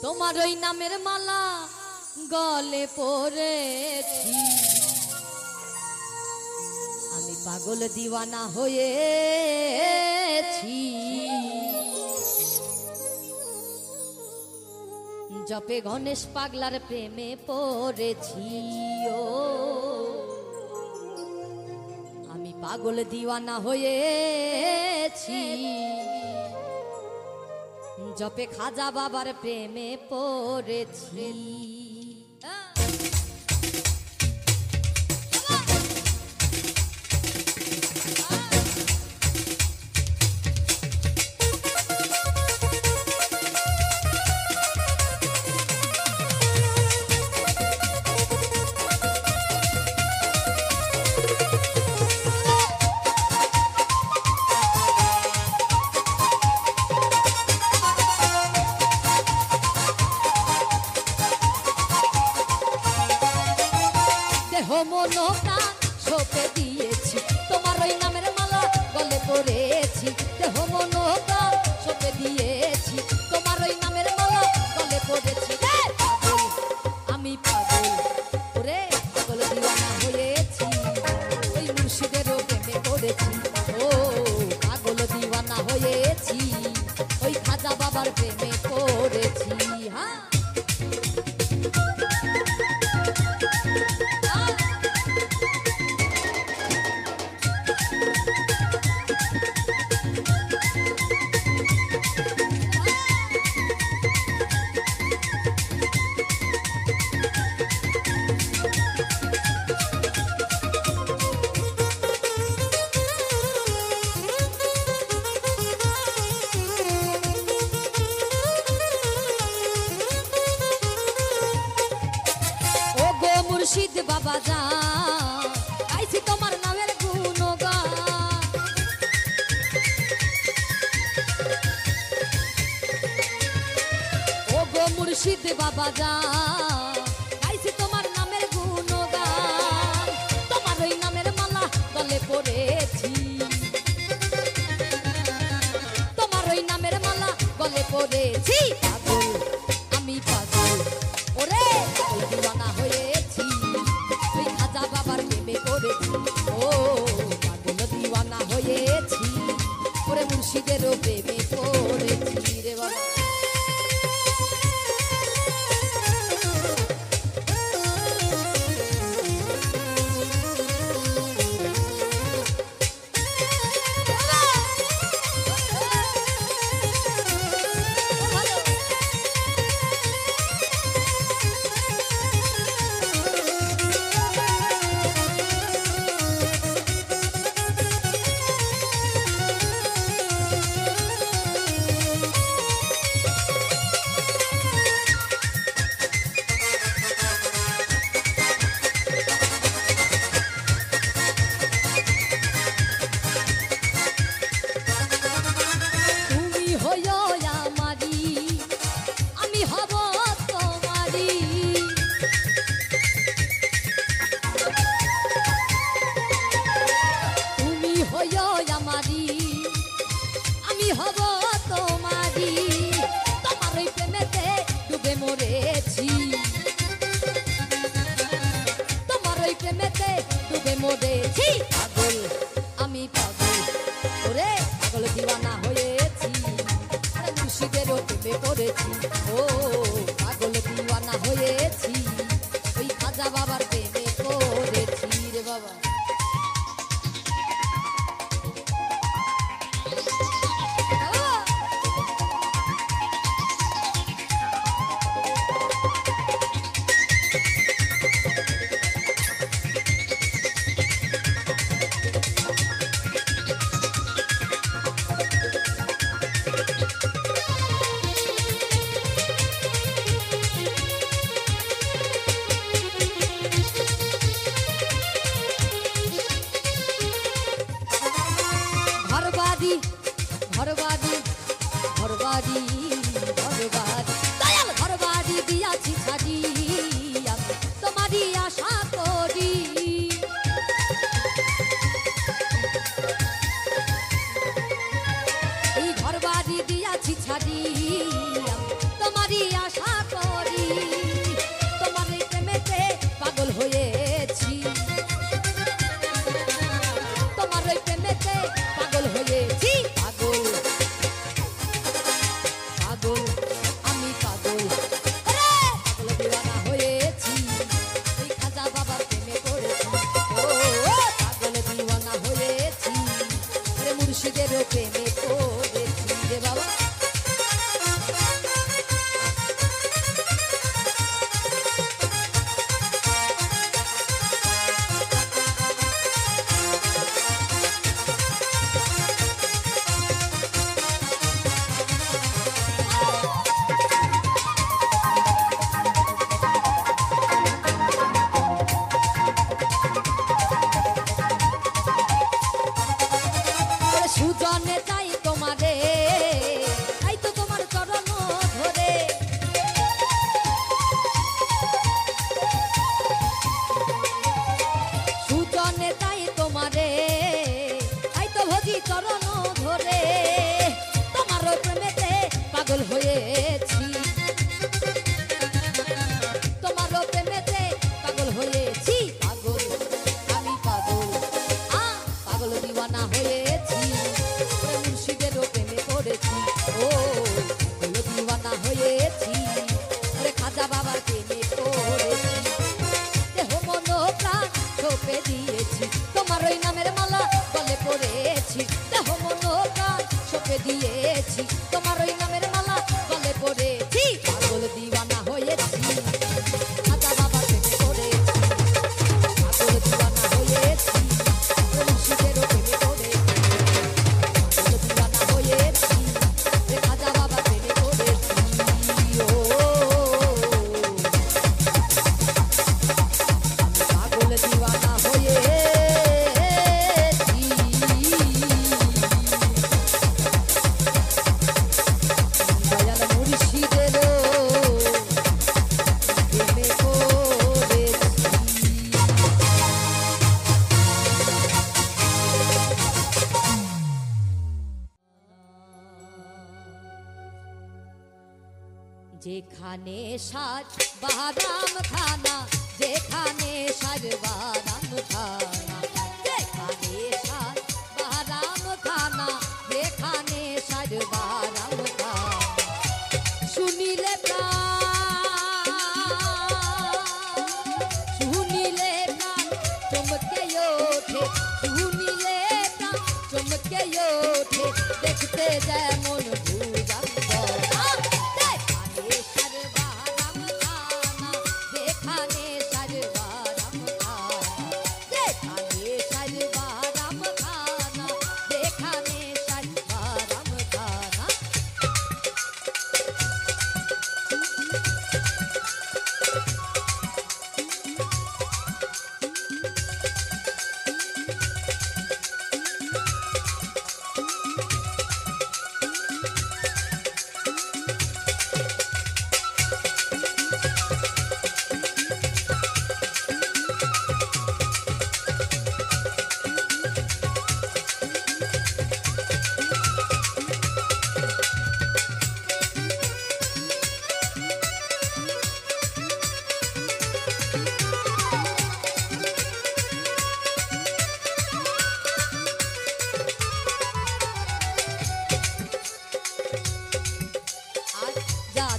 তোমার ওই নামের মালা গলে পড়েছি, আমি পাগল দিওয়ানা হয়েছি। জপে গণেশ পাগলার প্রেমে পড়েছি, ও আমি পাগল দিওয়ানা হয়েছি। জপে খাজা বাবার প্রেমে পড়েছি। মন প্রাণ সঁপে দিয়েছি, তোমার ওই নামের মালা গলে পড়েছি। দেহ মন প্রাণ সঁপে দিয়েছি, তোমার ওই নামের মালা গলে পড়েছি। পাগল আমি পাগল, ওরে পাগল দিওয়ানা হয়েছি, ওই মুর্শিদেরও প্রেমে পড়েছি। ও পাগল দিওয়ানা হয়েছি, ওই খাজা বাবার প্রেমে পড়েছি। হ্যাঁ মুর্শিদ বাবা যান, গাইছি তোমার নামের গুণগান। ও গো মুর্শিদ বাবা যান, গাইছি তোমার নামের গুণগান। তোমার ওই নামের মালা গলে পড়েছি, তোমার ওই নামের মালা গলে পড়েছি। পাগল আমি পাগল, ওরে পাগল দিওয়ানা হয়েছি, ওই খাজা বাবার প্রেমে পড়েছি। ও পাগল দিওয়ানা হয়েছি, ওরে মুর্শিদেরও প্রেমে পড়েছি রে বাবা। আমি হব তোমারি, তোমার ওই প্রেমেতে ডুবে মরেছি, তোমার ওই প্রেমেতে ডুবে মরেছি। পাগল আমি পাগল, ওরে পাগল দিওয়ানা হয়েছি, আরে মুর্শিদেরও প্রেমে পড়েছি। ও পাগল দিওয়ানা হয়েছি, ওই খাজা বাবার প্রেমে পড়েছি রে বাবা। পাগল আমি পাগল পাগল দিওয়ানা হয়েছি ওই খাজা বাবার প্রেমে পড়েছি ও পাগল দিওয়ানা হয়েছি ওরে মুর্শিদেরও প্রেমে পড়েছি রে বাবা সুজনে চাই তোমারে তাই তো তোমার চরণ ধরে সুজনে চাই তোমারে তাই তো ভজি চরণ ধরে তোমার প্রেমেতে পাগল হয়েছি তোমার প্রেমেতে পাগল হয়েছি পাগল আমি পাগল পাগল দিওয়ানা হয়েছি মুর্শিদেরও প্রেমে পড়েছি ও পাগল দিওয়ানা হয়েছি ওরে খাজা বাবার প্রেমে পড়েছি দেহ মন প্রাণ ছোপে দিয়েছি তোমার ওই নামের মালা গলে পড়েছি দেহ মন প্রাণ ছোপে দিয়েছি তোমার ওই নামের মালা গলে পড়েছি পাগল দিওয়ানা হয়েছি খাজা বাবার প্রেমে পড়েছি পাগল দিওয়ানা হয়েছি মুর্শিদেরও প্রেমে পড়েছি পাগল দিওয়ানা হয়েছি রে খাজা বাবার প্রেমে পড়েছি ও পাগল দিওয়ানা হয়েছি দয়াল মুর্শিদেরও প্রেমে পড়েছি যেখানে সাজ বাদাম খানা যেখানে সাজ বাদাম খানা যেখানে সাজ বাদাম খানা যেখানে সাজ বাদাম খানা শুনিলে প্রাণ শুনিলে প্রাণ চমকে ওঠে শুনিলে প্রাণ চমকে ওঠে দেখতে যেমন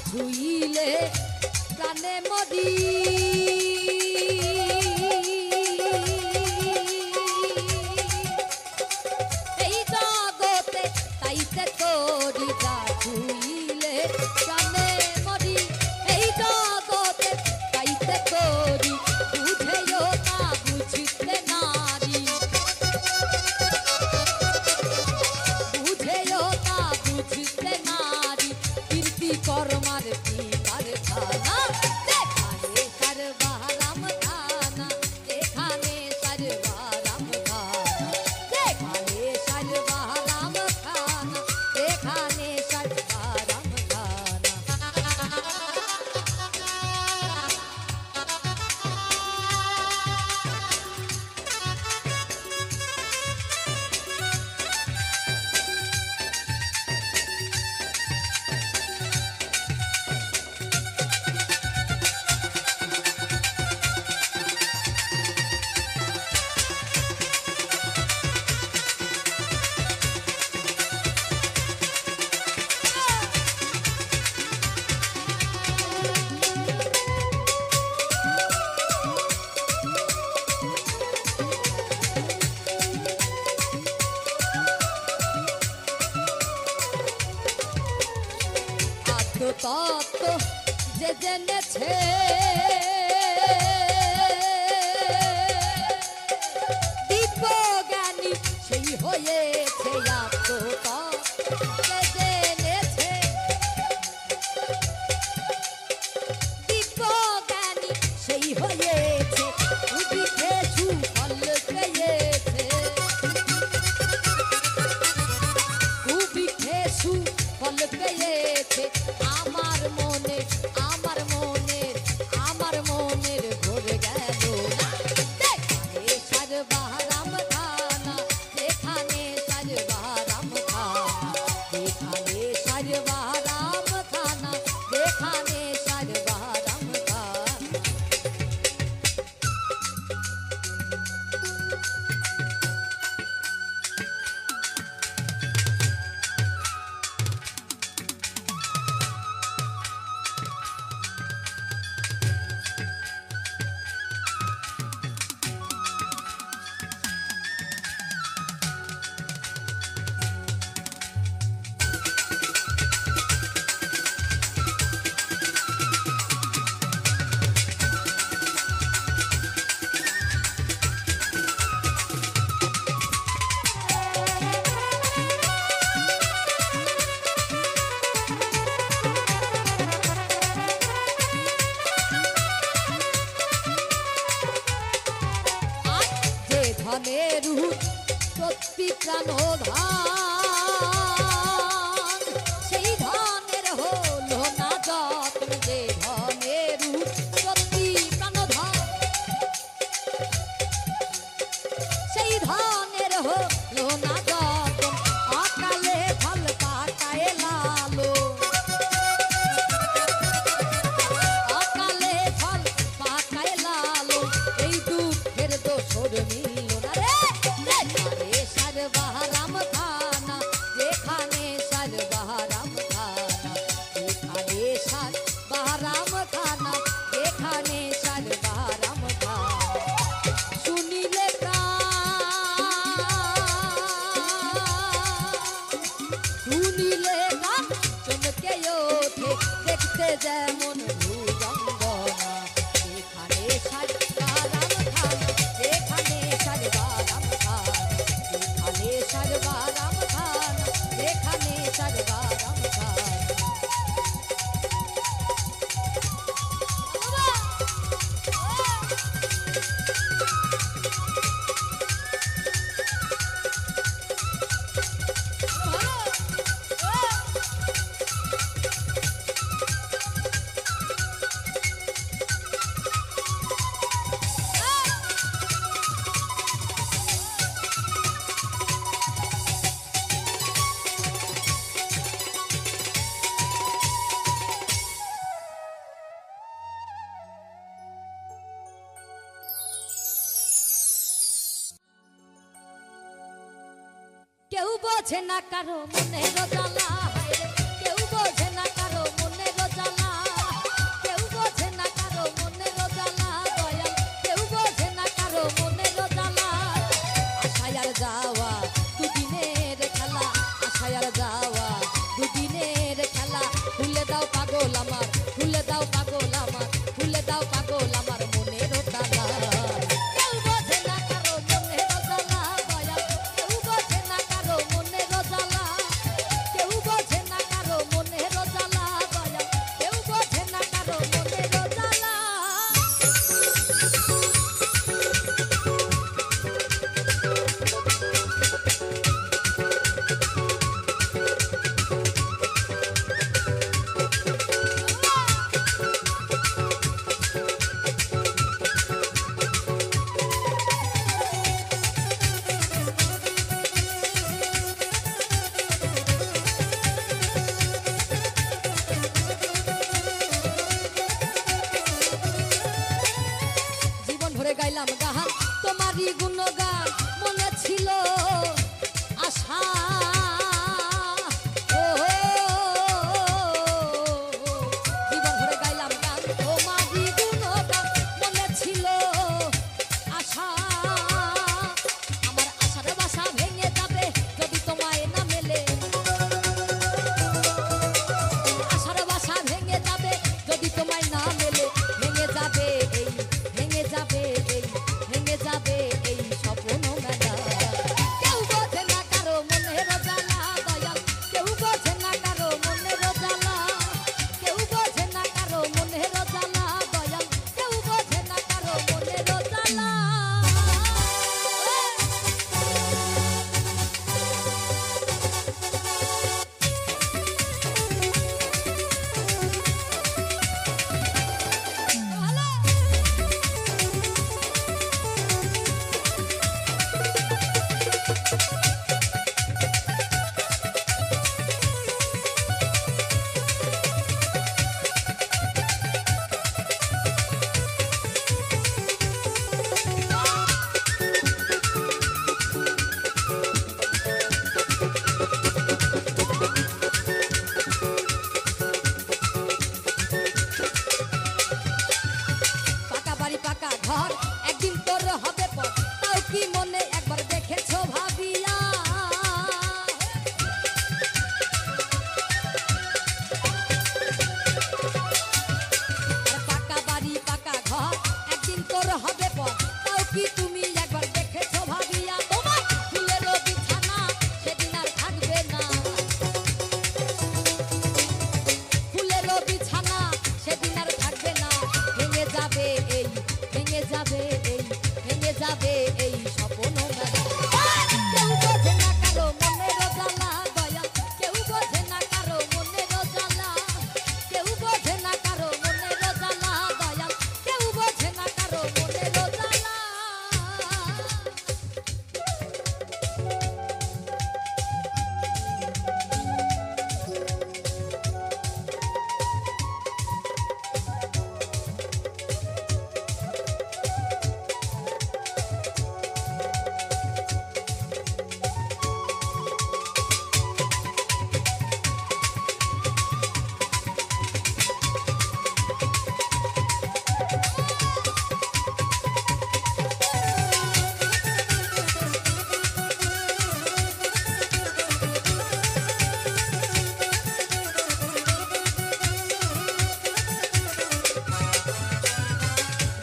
ছুইলে প্রাণে মরি এই জগতে তাইতে তোরি যা ছুইলে প্রাণে মরি এই জগতে তাইতে তোরি বুঝেও তা বুঝতে নারী বুঝেও তা বুঝতে নারী কীর্তি কর্মার পিতার খানা যেখানে সর্বারাম খানা যেখানে সর্বারাম খানা যেখানে সর্বারাম খানা যেখানে সর্বারাম খানা তত্ত্ব যে জেনেছে দিব্যজ্ঞানী সেই হয়েছে আত্মতত্ত্ব যে জেনেছে দিব্যজ্ঞানী সেই হয়েছে উঠিতে সুফল পেয়েছে উঠিতে সুফল পেয়েছে আমার মনের ভরে গেল যেখানে সারবারাম খানা যেখানে সারবারাম খানা যেখানে সারবারাম খানা যেখানে সারবারাম খানা ধনের সত্যি প্রাণ ধান সেই ধনের হলো না যত্ন যে ধনের সত্যি প্রাণ ধান সেই ধনের হলো না যত্ন অকালে ফল পাকায় লালো অকালে ফল পাকায় লালো এই দুঃখের দোসর মিল সারবারাম খানা যেখানে সারবারাম খানা যেখানে সারবারাম খানা যেখানে সারবারাম খানা শুনিলে শুনিলে চমকে ওঠে দেখতে যেমন ভুজঙ্গনা যেখানে সারবারাম খানা যেখানে সারবারাম সারবারাম খানা যেখানে সারবারাম খানা কেউ বোঝে না কারো মনের জ্বালা কেউ বোঝে না কারো মনের জ্বালা কেউ বোঝে না কারো মনের জ্বালা দয়াল কেউ বোঝে না কারো মনের জ্বালা আশায় আর যাওয়া দুদিনের খেলা আশায় আর যাওয়া দুদিনের খেলা ভুলে দাও পাগল আমার ভুলে দাও পাগল আমার ভুলে দাও পাগল আমার মনের জ্বালা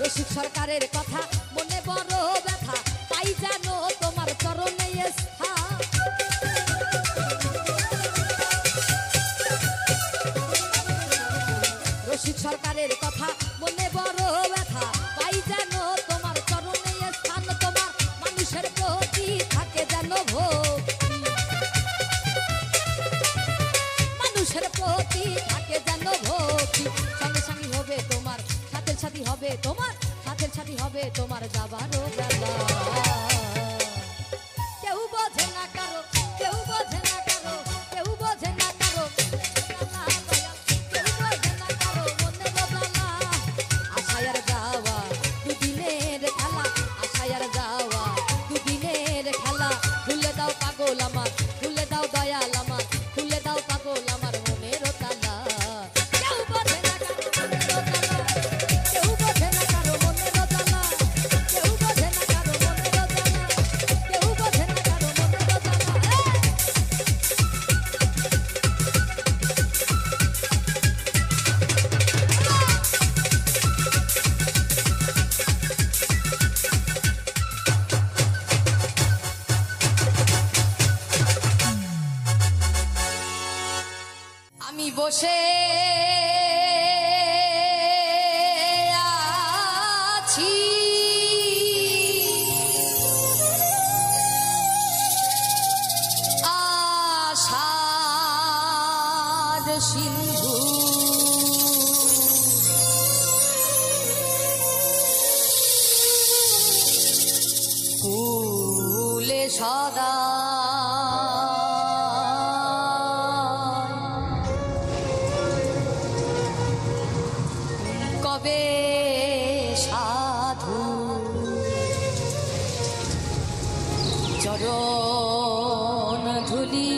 রসিক সরকারের কথা মনে বড় ব্যথা, তাই জানো তোমার চরণে স্থান। রসিক সরকারের কথা মনে বড় ব্যথা, তাই জানো তোমার চরণে স্থান। তোমার মানুষের প্রতি থাকে যেন ভক্তি, মানুষের প্রতি থাকে যেন ভক্তি। সঙ্গে সঙ্গী হবে তোমার, সাথের সাথী হবে তোমার, সাথের সাথী হবে তোমার যাবারও বেলা। কেউ বোঝে না কারো, কেউ বোঝে না কারো, কেউ বোঝে না কারো জ্বালা দয়া, কেউ বোঝে না কারো মনের জ্বালা। আশায় আর যাওয়া দুদিনের খেলা, আশায় আর যাওয়া দুদিনের খেলা। খুলে দাও পাগল আমার, খুলে দাও দয়াল আমার, খুলে দাও পাগল আমার মনের তালা। কেউ বোঝে না কারো মনের জ্বালা, কেউ বোঝে না কারো মনের জ্বালা, কেউ বোঝে না কারো মনের জ্বালা, কেউ বোঝে না কারো মনের জ্বালা। আমি বসে আছি আষাঢ় সিন্ধু কুলে সদা কবে সাধু চরণ ধুলি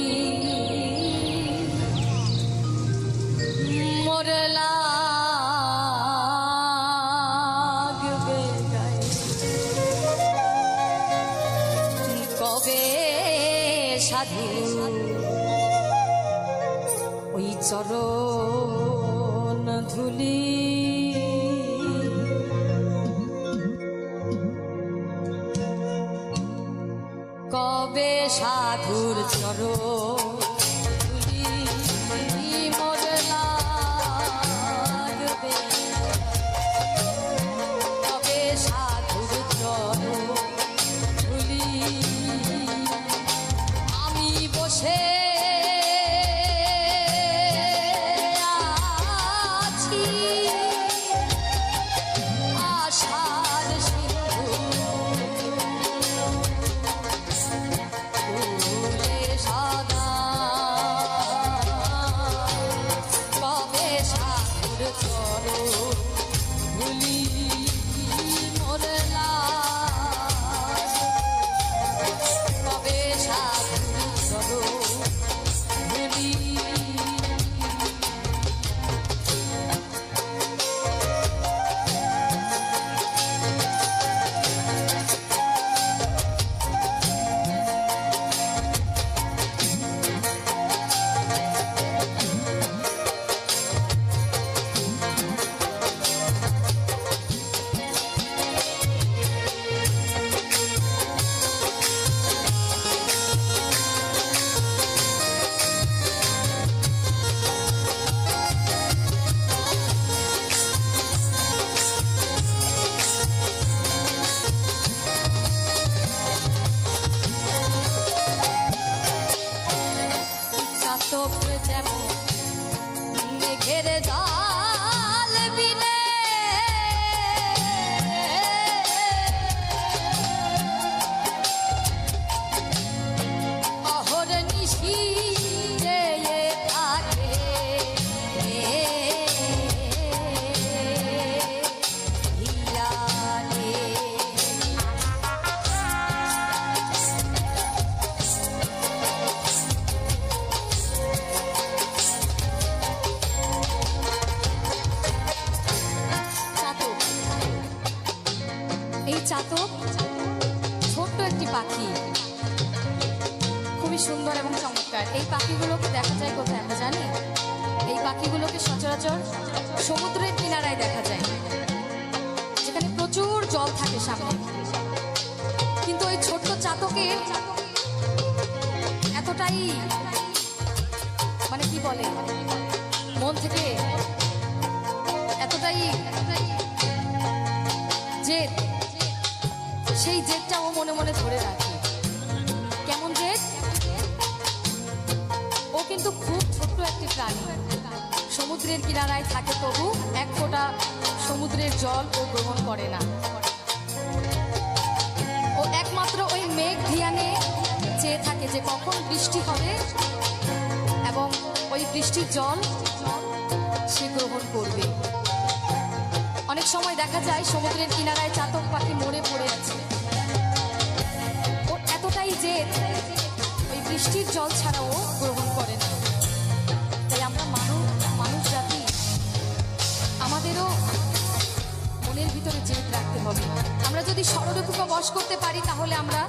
মোর লাগবে গায়ে, কবে সাধু ওই চরণ ধুলি কবে সাধুর চরণ মোর লাগবে, কবে সাধুর চরণ আমি বসে আছি আষাঢ় সিন্ধু ফুলে সদা কবে সাধুর চরণ ধুলি মোর লাগবে, কবে সাধুর চরণ ধুলি। চাতক যেমন মেঘের জাল বিনে অহর্নিশি রে থাকে হিয়ালে। এই চাতক ছোট্ট একটি পাখি, খুবই সুন্দর এবং চমৎকার। এই পাখিগুলোকে দেখা যায় কোথায় আমরা জানি? এই পাখিগুলোকে সচরাচর সমুদ্রের কিনারায় দেখা যায়, যেখানে সামনে, কিন্তু ওই ছোট্ট চাতকের এতটাই মানে কি বলে মন থেকে এতটাই জেদ, সেই জেদটা ও মনে মনে ধরে রাখে। কেমন জেদ? ও কিন্তু খুব ছোট্ট একটি প্রাণী, সমুদ্রের কিনারায় থাকে, তবু এক ফোঁটা সমুদ্রের জল ও গ্রহণ করে না। ও একমাত্র ওই মেঘ ধিয়ানে চেয়ে থাকে যে কখন বৃষ্টি হবে এবং ওই বৃষ্টির জল সে গ্রহণ করবে। অনেক সময় দেখা যায় সমুদ্রের কিনারায় চাতক পাখি মরে পড়ে আছে, ওর এতটাই জেদ ওই বৃষ্টির জল ছাড়াও গ্রহণ করে না। তাই আমরা মানুষ জাতি, আমাদেরও মনের ভিতরে জেদ রাখতে হবে। আমরা যদি ষড়ঋতুকে বশ করতে পারি তাহলে আমরা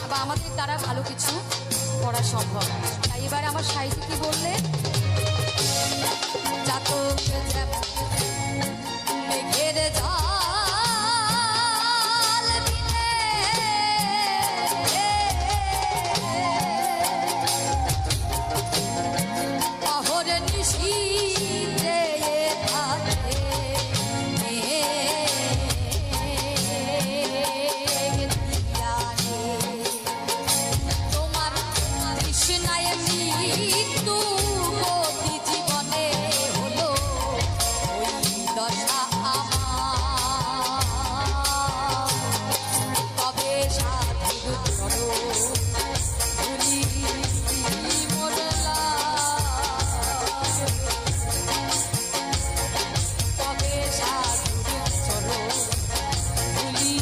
বা আমাদের দ্বারা ভালো কিছু করা সম্ভব। তাই এবার আমার সাহিত্য কি বললে, চাতক মেঘের জাল দিলে পাহরে নিশি থাকে তোমার কৃষ্ণায় মৃত্যু গতি জীবনে হলো ওই দশা আমার, তবে সাধুর ভুলি মোরলা, তবে সাধুর ভুলি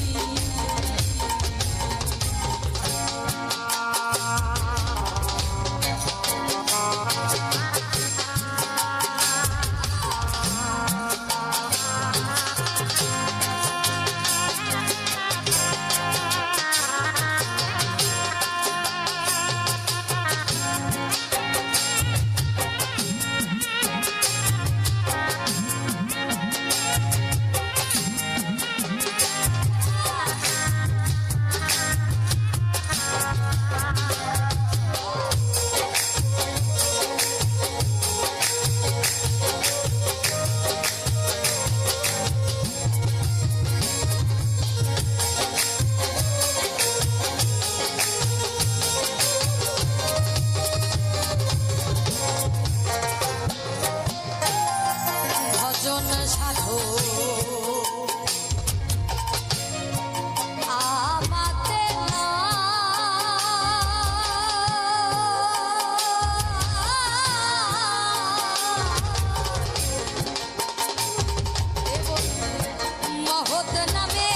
ভজন সাধো আমাতে না, মহৎ নামে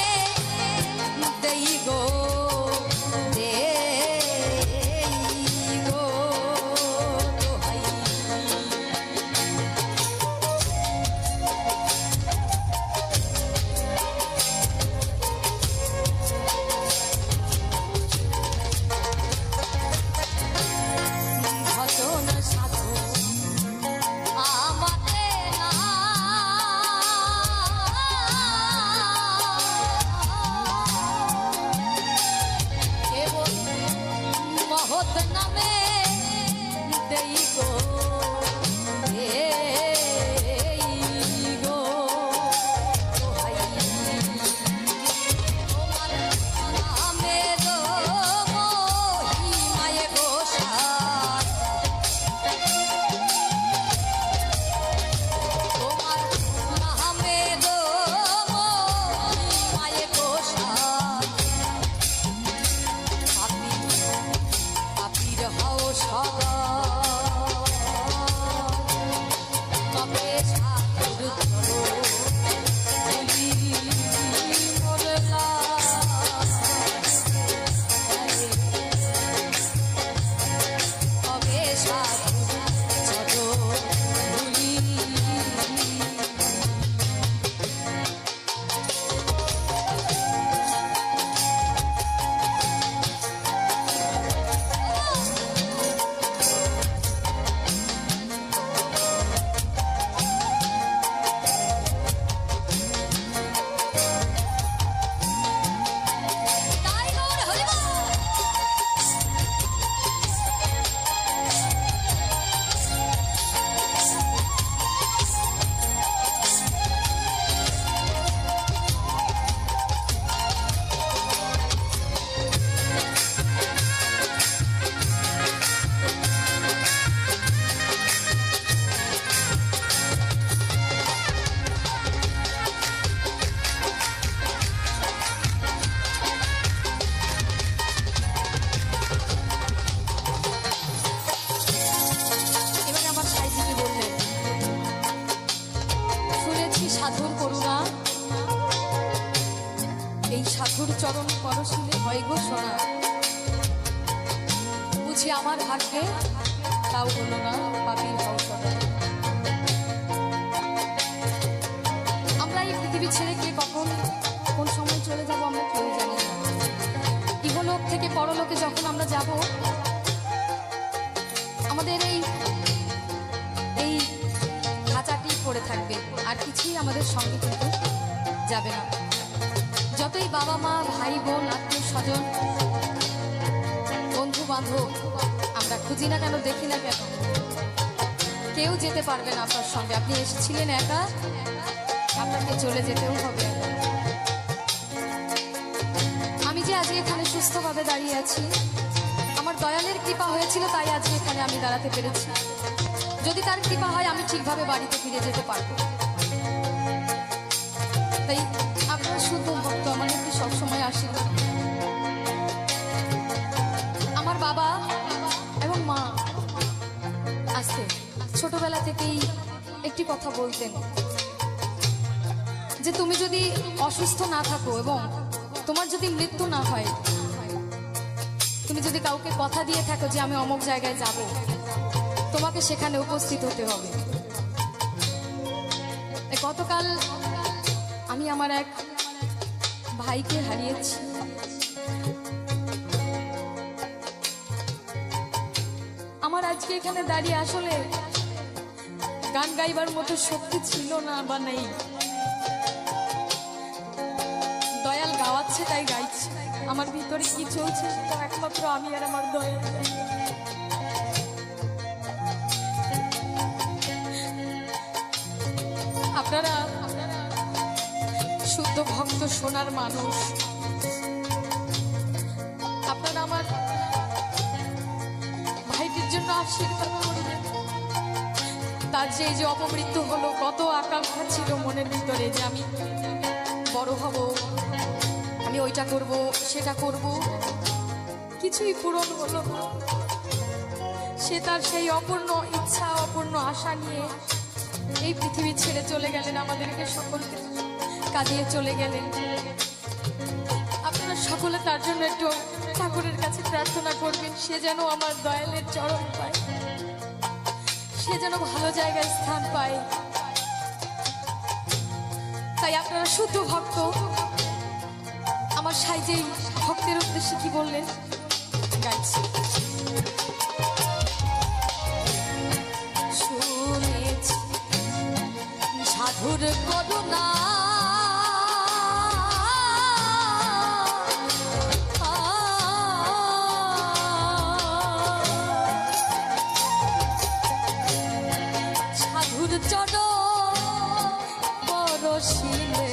দেই গো দোহাই। সাধুর করুণা, এই সাধুর চরণ পরশিলে হয় গো সোনা। বুঝি আমার ভাগ্যে তাও হলো না, পাপির হওয়া। আমরা এই পৃথিবী ছেড়ে কে কখন কোন সময় চলে যাব আমরা কেউ জানি না। ইহলোক থেকে পরলোকে যখন আমরা যাব, আমাদের এই খাঁচাটি পড়ে থাকবে, আর কিছুই আমাদের সঙ্গে কিন্তু যাবে না। যতই বাবা মা ভাই বোন আত্মীয় স্বজন বন্ধু বান্ধব আমরা খুঁজি না কেন, দেখি না কেন, কেউ যেতে পারবে না আপনার সঙ্গে। আপনি এসেছিলেন একা, আপনাকে চলে যেতেও হবে। আমি যে আজকে এখানে সুস্থভাবে দাঁড়িয়ে আছি, আমার দয়ালের কৃপা হয়েছিল, তাই আজকে এখানে আমি দাঁড়াতে পেরেছি। যদি তার কৃপা হয় আমি ঠিকভাবে বাড়িতে ফিরে যেতে পারবো। তাই আপনার শুদ্ধ ভক্ত আমার একটু সবসময় আশীর্বাদ। আমার বাবা এবং মা আসতে ছোটবেলা থেকেই একটি কথা বলতেন, যে তুমি যদি অসুস্থ না থাকো এবং তোমার যদি মৃত্যু না হয়, তুমি যদি কাউকে কথা দিয়ে থাকো যে আমি অমুক জায়গায় যাব, তোমাকে সেখানে উপস্থিত হতে হবে। গতকাল আমি আমার এক ভাইকে হারিয়েছি। আমার আজকে এখানে দাঁড়িয়ে আসলে গান গাইবার মতো শক্তি ছিল না বা নেই। দয়াল গাওয়াচ্ছে তাই গাইছি। আমার ভিতরে কি চলছে সেটা একমাত্র আমি আর আমার দয়াল। আপনারা শুদ্ধ ভক্ত সোনার মানুষ, আপনারা আমার ভাইটির জন্য আশীর্বাদ করবেন। তার যে এই যে অপমৃত্যু হলো, কত আকাঙ্ক্ষা ছিল মনের ভিতরে যে আমি বড় হব, আমি ওইটা করব সেটা করব, কিছুই পূরণ হলো না। সে তার সেই অপূর্ণ ইচ্ছা অপূর্ণ আশা নিয়ে এই পৃথিবী ছেড়ে চলে গেলেন, আমাদেরকে সকলকে কাঁদিয়ে চলে গেলেন। আপনারা সকলে তার জন্য একটু ঠাকুরের কাছে প্রার্থনা করবেন, সে যেন আমার দয়ালের চরণ পায়, সে যেন ভালো জায়গায় স্থান পায়। তাই আপনারা শুদ্ধ ভক্ত আমার সাইজেই ভক্তের উদ্দেশ্যে কি বললেন গাইছি। শুনেছি সাধুর করুণা, সাধুর চরণ পরশিলে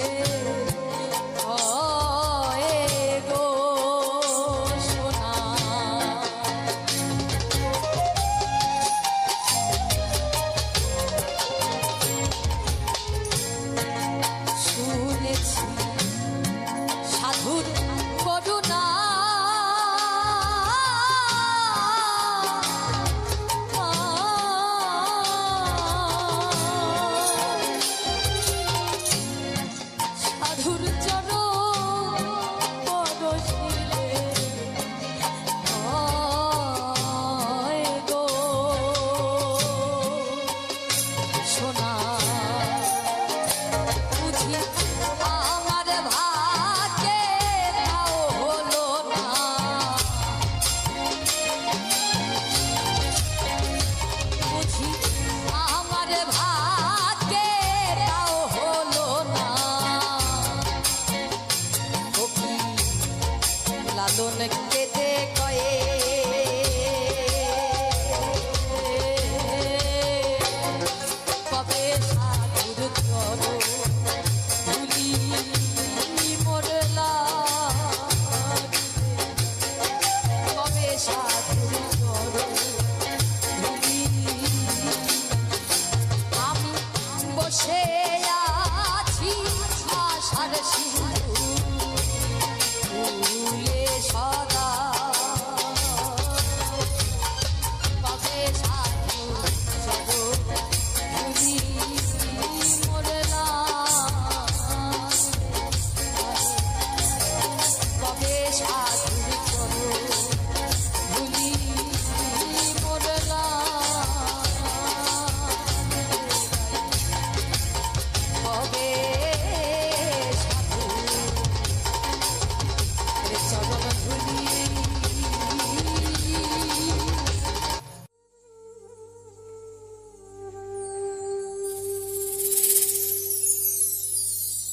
লালন কেটে কয়ে কবে সাধুর চরণ ধুলি মোরলা, কবে সাধুর চরণ ধুলি। আমি বসে আছি আশার সিন্ধু ফুলে সদা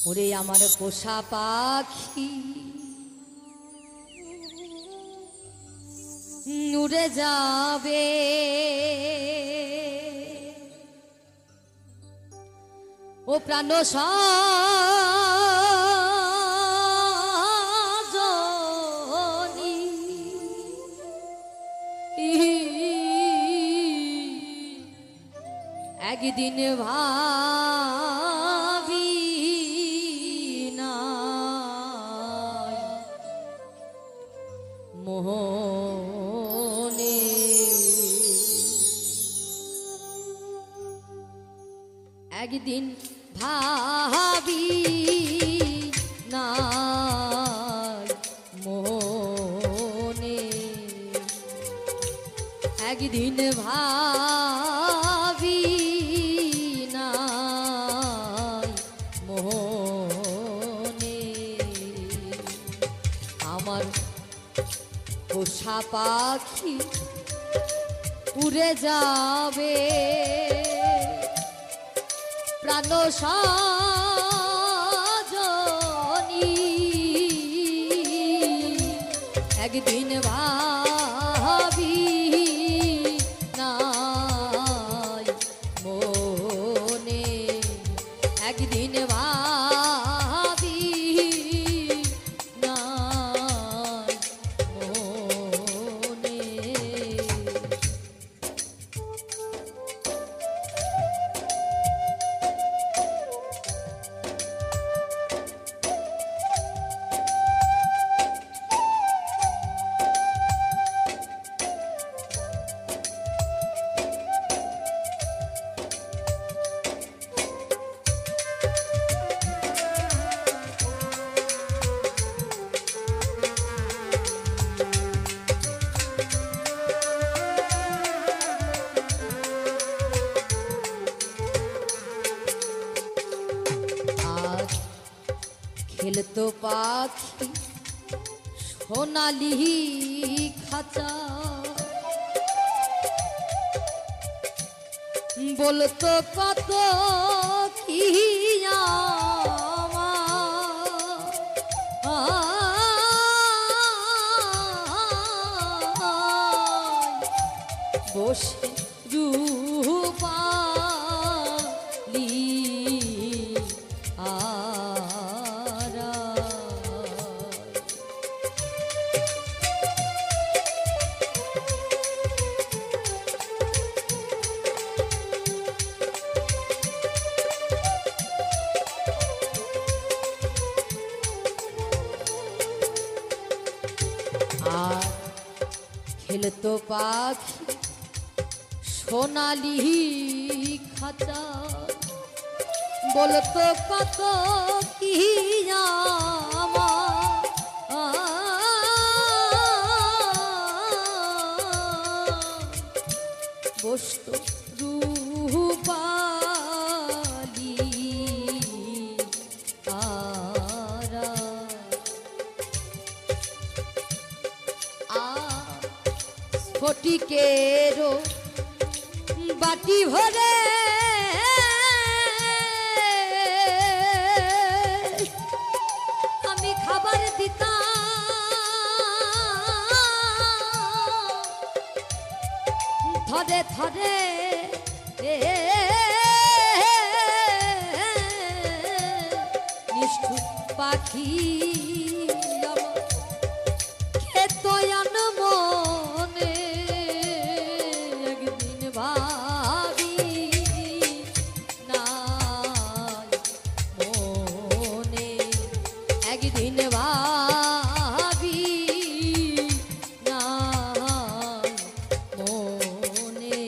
ওরে আমার পোষা পাখি উড়ে যাবে, ও প্রাণ সজনী একদিন ভাবি নাই মোহনে, একদিন ভাবি নাই মোহনে, একদিন ভাবি নাই মোহনে, আমার পোষা পাখি উড়ে যাবে, প্রাণ সজনী একদিন ভাবি নাই মনে, একদিন ভাবি নাই মনে। খেলতো পাখি সোনালি খাঁচা, বলতো কত কি বসে রূপালি আর খেলতো পাখি সোনালি খাঁচা, বলতো কত কি বসত রূপালি তারা, ফটিকেরও বাটি ভরে আমি খাবার দিতাম, থরে থরে নিষ্ঠুর পাখি খেত মনে, একদিন ভাবি নাই মনে, একদিন ভাবি নাই মনে।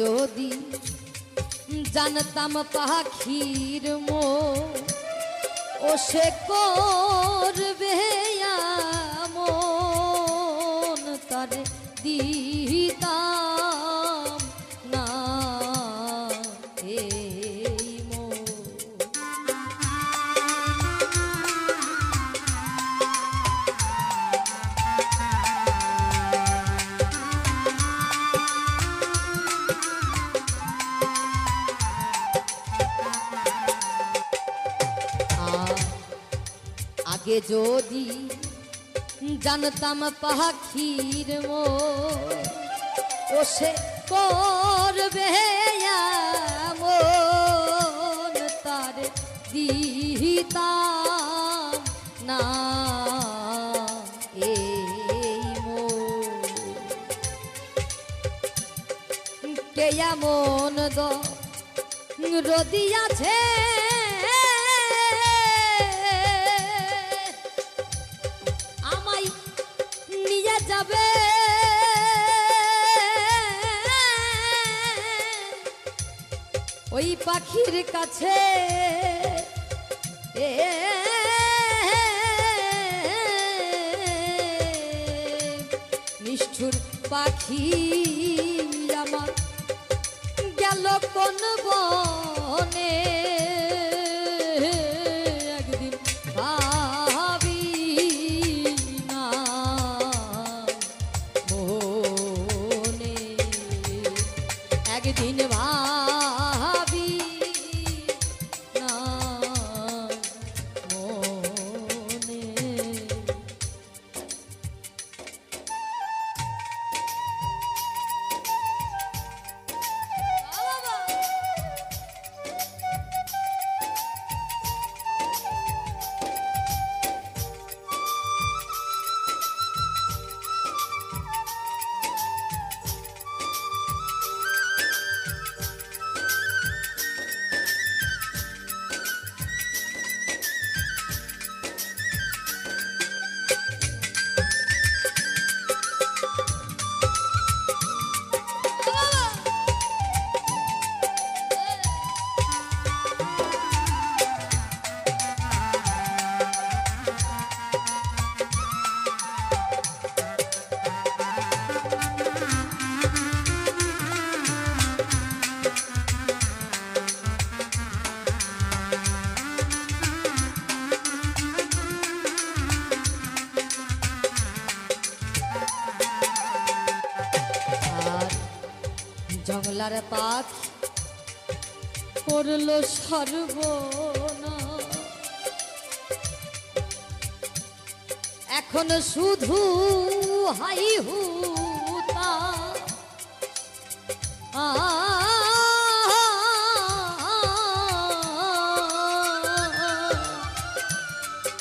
যদি জানতাম পাখির ও সে করবে মন তার দিতাম না এই মন। আগে যদি জানতাম পাখির ও সে করবে মন তার দিতাম না এই মন। কে এমন রদিয়াছে যাবে ওই পাখির কাছে নিষ্ঠুর পাখি আমার গেল কোন বনে একদিন ভাবি না মনে একদিন ভাবি না মনে। জংলার পাখি করল সর্বনাশ এখন শুধু হাই হুতা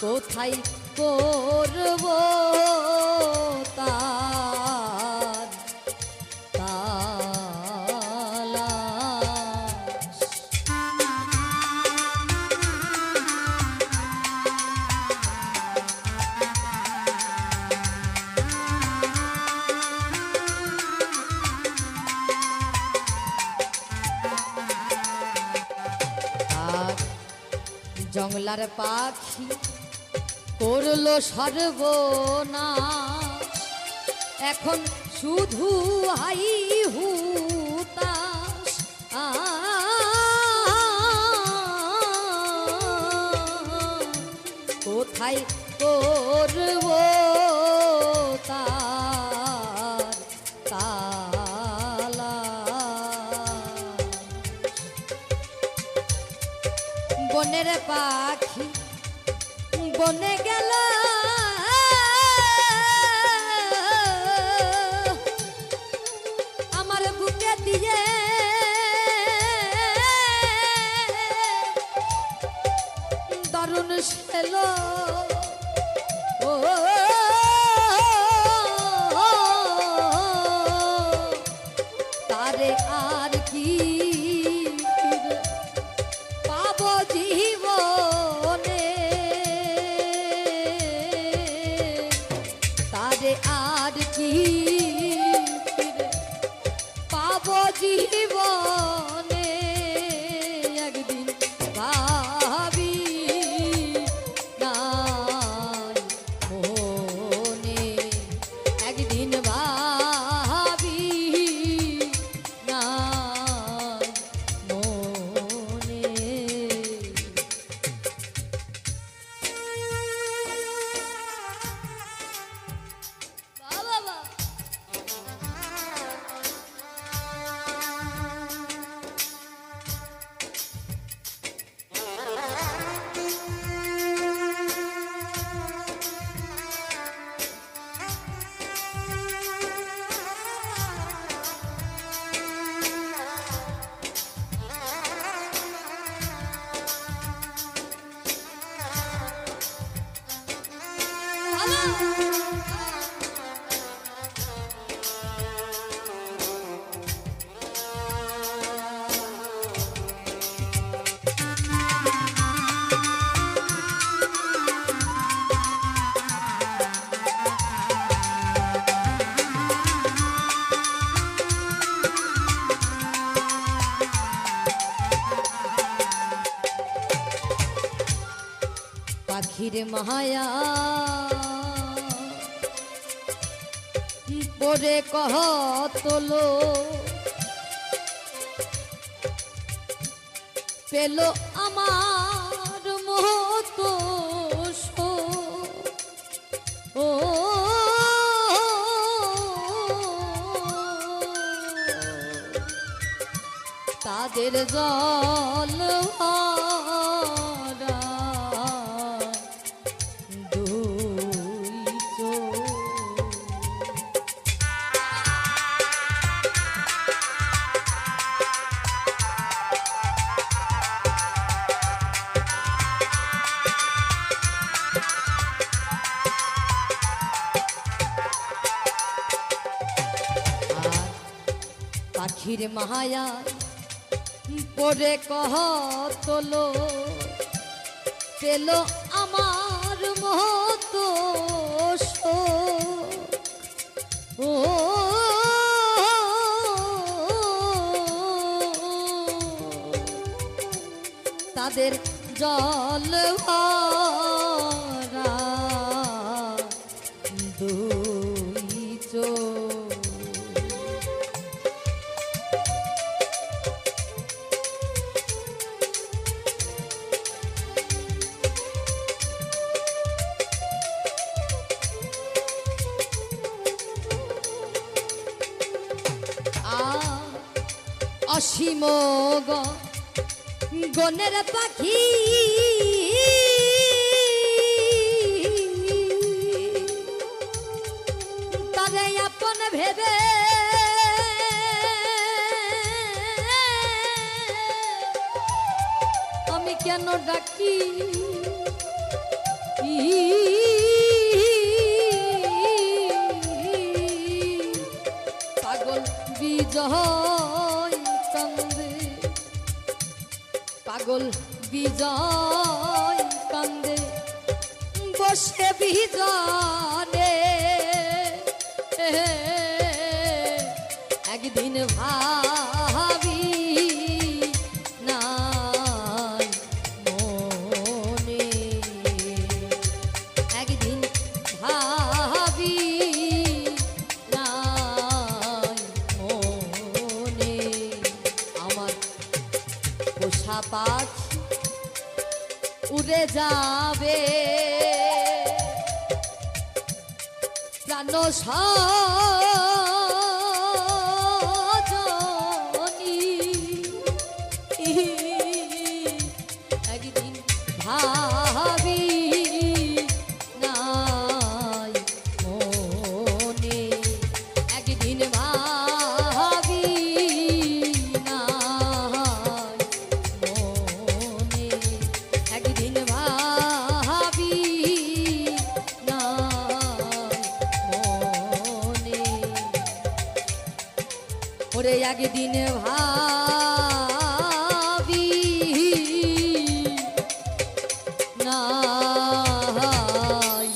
কোথায় করব তার তালাশ। আর জংলার পাখি করল সর্বনাশ এখন শুধু হাই হুতাশ কোথায় করব তার তালাশ। বনের পাখি বনে গেল আমার বুকে দিয়ে দারুণ ছিল ও তারে আর কি পাবো জীবনে তারে আর কি পাবো জীবনে একদিন ভাবি নাই মনে, একদিন ভাবি নাই মনে। বাবা পাখির মায়া পরে কহতলো পেল আমার মতো ও তাদের জল ভরা দুই চোখ। পাখির মায়া পরে কহতলো পেল আমার মতো ও তাদের জল ভরা দুই চোখ। অসীম গনের পাখি তারে আপন ভেবে আমি কেন ডাকি পাগল বিজয় কান্দে, পাগল বিজয় কান্দে বসে বিজনে একদিন ভাবি নাই মনে, একদিন ভাবি নাই মনে। আমার পোষা পাখি উড়ে যাবে প্রাণ সজনী, একদিন ভাবি নাই মনে, একদিন ভাবি নাই মনে, একদিন ভাবি নাই মনে। ওরে একদিন ভাবি নাই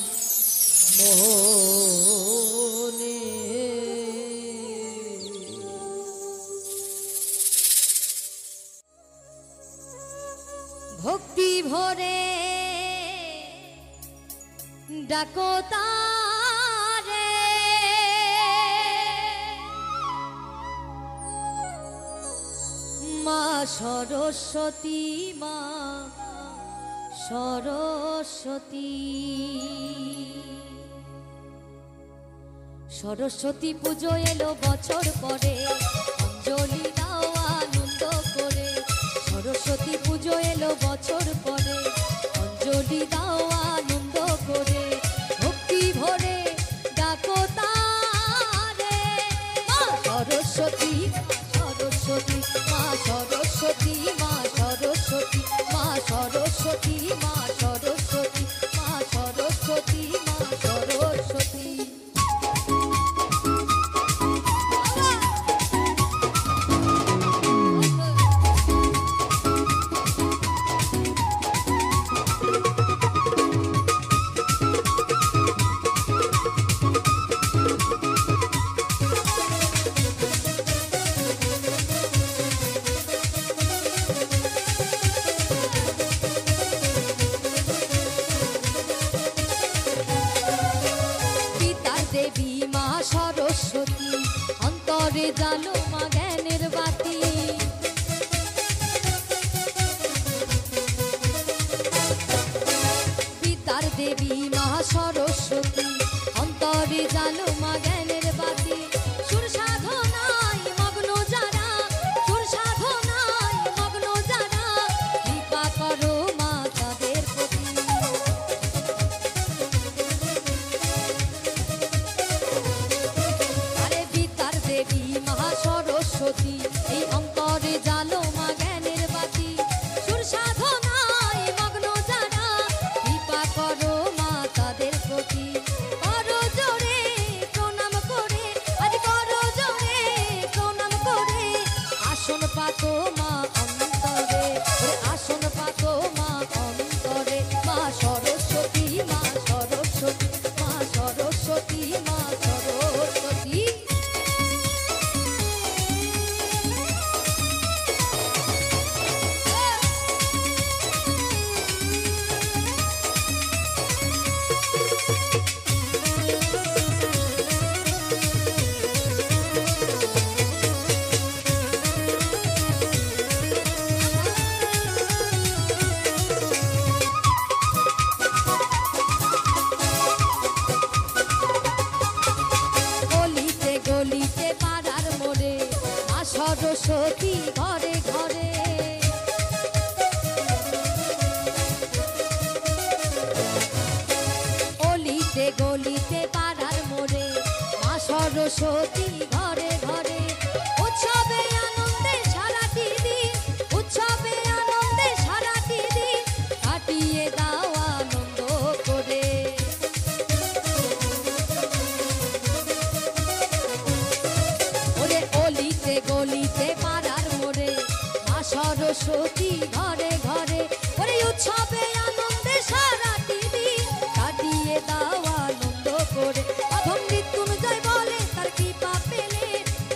মনে। ভরে ডাকো তারে, মা সরস্বতী, মা সরস্বতী। সরস্বতী পুজো এলো বছর পরে, অঞ্জলি দাও আনন্দ করে। সরস্বতী পুজো এলো বছর পরে, অঞ্জলি দাও আনন্দ করে। ভক্তি ভরে ডাকো তারে, মা সরস্বতী, সরস্বতী, মা সরস্বতী, মা সরস্বতী, মা সরস্বতী, মা সরস্বতী, মা সরস্বতী, মা সরস্বতী। দেবী মা সরস্বতী, অন্তরে জালো মা জ্ঞানের বাতি। পিতার দেবী মা সরস্বতী, অন্তরে জালো মা জ্ঞানের বাতি। সুর সাধনায় মগ্ন যারা, সুর সাধনায় মগ্ন যারা, কৃপা করো মা তাদের প্রতি। দেবী মহা সরস্বতী, এই অন্তরে জালো মা জ্ঞানের বাতি। সুর সাধনায় মগ্ন যারা, কৃপা করো মা তাদের প্রতি। করো জোরে প্রণাম করে, আজ করো জোরে প্রণাম করে। আসন পাতো মা অন্তরে, আসন পাতো মা অন্তরে। মা সরস্বতী, মা সরস্বতী, মা সরস্বতী, মা সরস্বতী। গলিতে পাড়ার মোড়ে মা সরস্বতী ঘরে ঘরে। অলিতে গলিতে পাড়ার মোড়ে মা সরস্বতী ঘরে ঘরে। উৎসবে আনন্দে সারাটি দিন, উৎসবে আনন্দে সারাটি দিন, কাটিয়ে দাও আনন্দ করে। অলিতে গলিতে পাড়ার মোড়ে মা সরস্বতী ঘরে ঘরে। ওরে উৎসবে আনন্দে সারাটি দিন, কাটিয়ে দাও আনন্দ করে। অধম মৃত্যুঞ্জয় বলে তার কৃপা পেলে,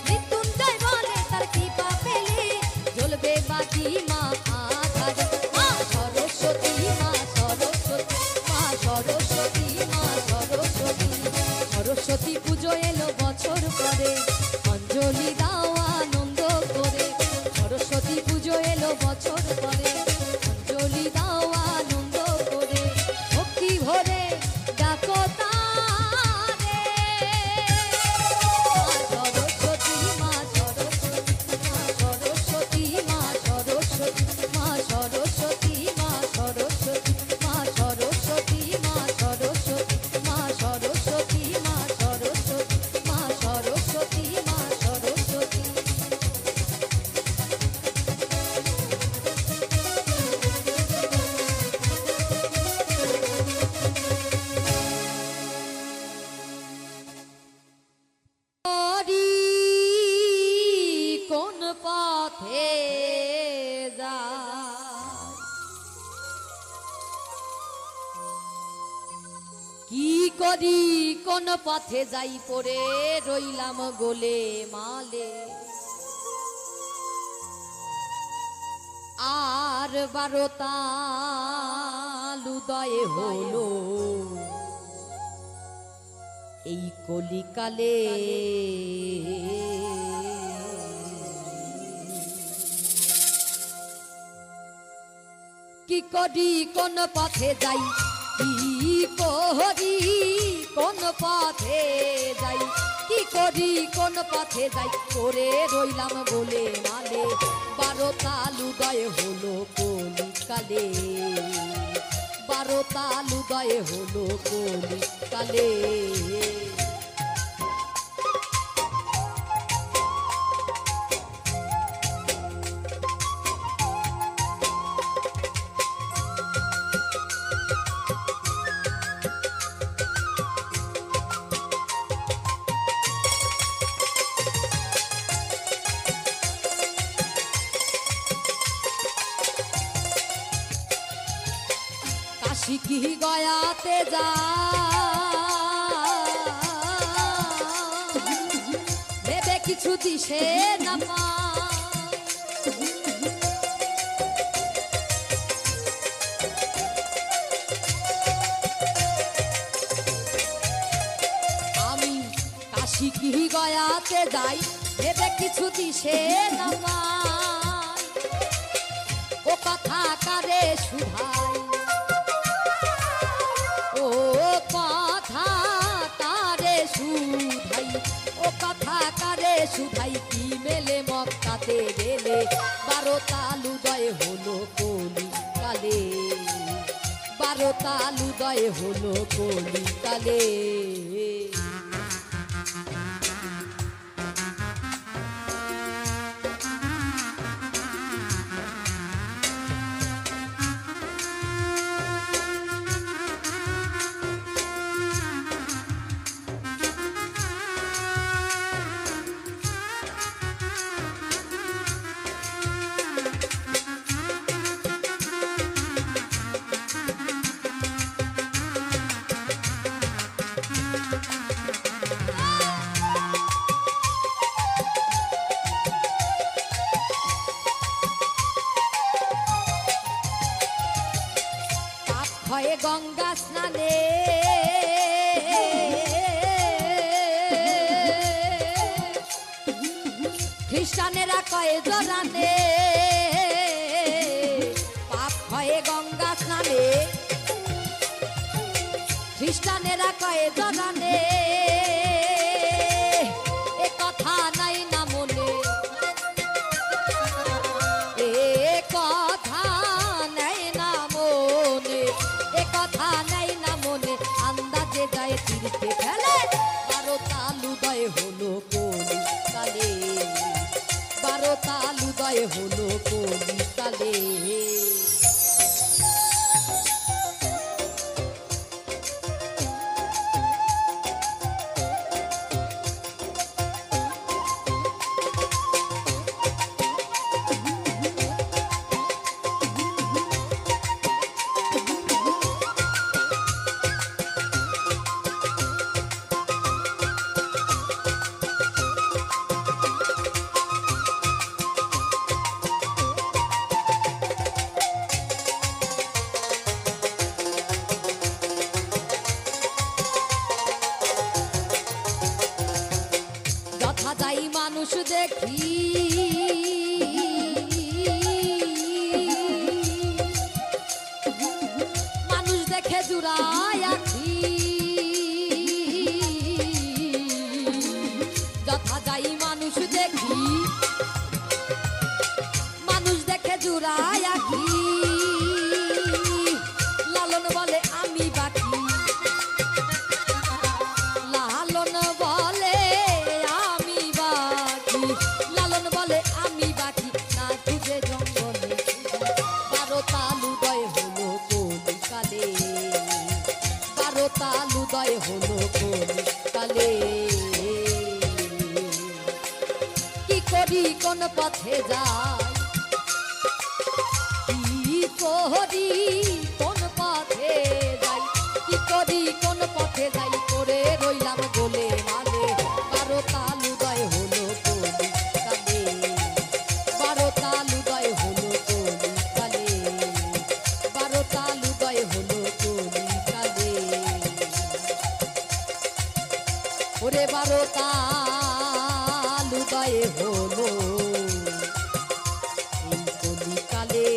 মৃত্যুঞ্জয় বলে তার কৃপা পেলে, জ্বলবে বাকি মা আধার। মা সরস্বতী, মা সরস্বতী, মা সরস্বতী, মা সরস্বতী। সরস্বতী পুজো এলো বছর পরে, অঞ্জলি দাও আনন্দ করে। সরস্বতী পুজো এলো বছর পরে, অঞ্জলি দাও আনন্দ করে। ভক্তি ভরে ডাকো তারে, মা সরস্বতী, মা সরস্বতী, মা সরস্বতী, মা সরস্বতী, মা সরস্বতী, মা সরস্বতী, মা সরস্বতী, মা সরস্বতী, মা সরস্বতী, মা সরস্বতী, মা সরস্বতী, মা সরস্বতী। কোন পথে যায়, কি করি কোন পথে যাই পড়ে রইলাম গোলে মালে। আর 12 তাল উদয় হলো এই কলিকালে। কি করি কোন পথে যাই, কি করি কোন পথে যাই, কি করি কোন পথে যাই, করে রইলাম বলে মালে। 12 তাল উদয় হলো কলিকালে, 12 তাল উদয় হলো কলিকালে। কাশি কি গয়াতে যা, ভেবে কিছু দিশে না পায়। আমি কাশি কি গয়াতে যাই, ভেবে কিছু দিশে না পায়। ও কথা কারে শুধাই, ও কথা কারে শুধাই, ও কথা কারে শুধাই, কি মেলে মক্কাতে গেলে। 12 তাল উদয় হলো কলিকালে, 12 তাল উদয় হলো কলিকালে। হয় গঙ্গা স্নানে, খ্রিস্টানেরা কয়ে জরানে। পাপ হয় গঙ্গা স্নানে, খ্রিস্টানেরা কয়ে জরানে। এ কথা নাই না মনে, এ কথা নাই না মনে, এ কথা নাই না মনে। আন্দাজে যায় তীরকে ফেলে, 12 তাল উদয় হলো কলিকালে, 12 তাল উদয় হলো কলিকালে। যাই মানুষ দেখি, মানুষ দেখে জুড়ায় আখি। যথা যাই মানুষ দেখি, মানুষ দেখে জুড়ায় আখি। লালন বলে আমি বাকি, লালন বলে আমি বাকি, লালন বলে আমি বাকি। না খুঁজে জঙ্গলে 12 তাল উদয় হলো কলিকালে, 12 তাল উদয় হলো কলিকালে। কি করি কোন পথে যাই, কি করি কোন পথে যাই, কি করি কোন পথে যাই, করে রইলাম গোলে মালে। 12 তাল উদয় হলো কলিকালে, 12 তাল উদয় হলো কলিকালে। তোমারও কাল উদয় হলো এই কলিকালে।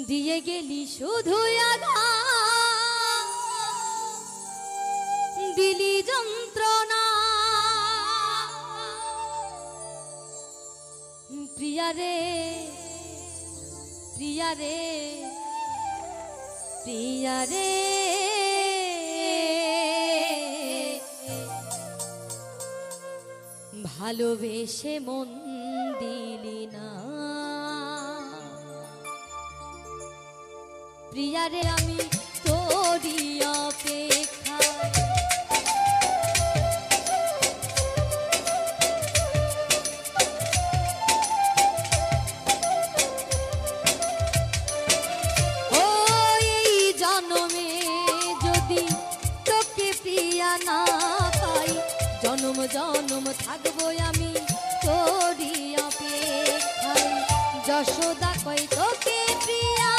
দিয়ে গেলি শুধু আঘাত, দিলি যন্ত্রণা, প্রিয়া রে প্রিয়া রে প্রিয়া রে, ভালোবেসে মন দিলি না। প্রিয়া রে আমি তোরি অপেক্ষা, ও এই জন্মে যদি তোকে প্রিয়া না পাই, জন্ম জন্ম থাকবো আমি তোরি অপেক্ষায়। যশোদা কই তোকে প্রিয়া